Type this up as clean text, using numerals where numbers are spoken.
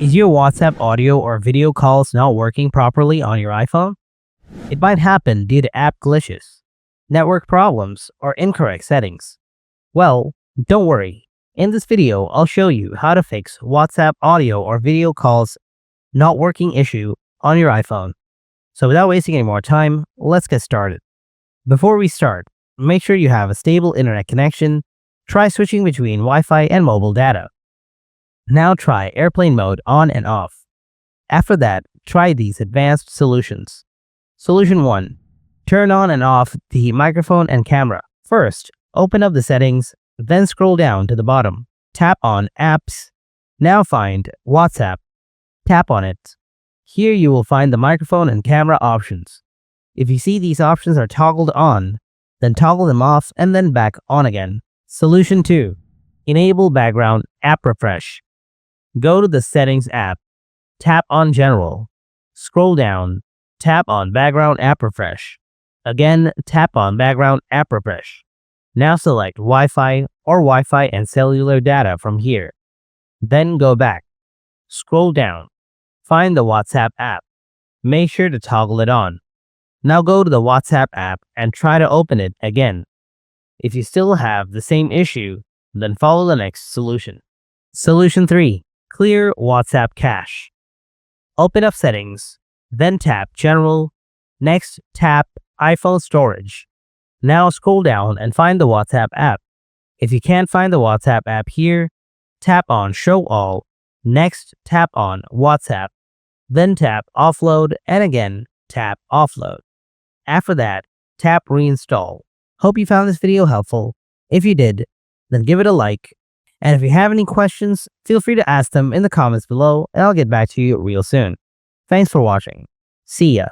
Is your WhatsApp audio or video calls not working properly on your iPhone? It might happen due to app glitches, network problems, or incorrect settings. Well, don't worry. In this video, I'll show you how to fix WhatsApp audio or video calls not working issue on your iPhone. So without wasting any more time, let's get started. Before we start, make sure you have a stable internet connection. Try switching between Wi-Fi and mobile data. Now try airplane mode on and off. After that, try these advanced solutions. Solution 1. Turn on and off the microphone and camera. First, open up the settings, then scroll down to the bottom. Tap on Apps. Now find WhatsApp. Tap on it. Here you will find the microphone and camera options. If you see these options are toggled on, then toggle them off and then back on again. Solution 2. Enable background app refresh. Go to the Settings app. Tap on General. Scroll down. Tap on Background App Refresh. Again, tap on Background App Refresh. Now select Wi-Fi or Wi-Fi and cellular data from here. Then go back. Scroll down. Find the WhatsApp app. Make sure to toggle it on. Now go to the WhatsApp app and try to open it again. If you still have the same issue, then follow the next solution. Solution 3. Clear WhatsApp cache. Open up Settings, then tap General. Next, tap iPhone Storage. Now scroll down and find the WhatsApp app. If you can't find the WhatsApp app here, tap on Show All. Next, tap on WhatsApp. Then tap Offload and again tap Offload. After that, tap Reinstall. Hope you found this video helpful. If you did, then give it a like. And if you have any questions, feel free to ask them in the comments below and I'll get back to you real soon. Thanks for watching. See ya.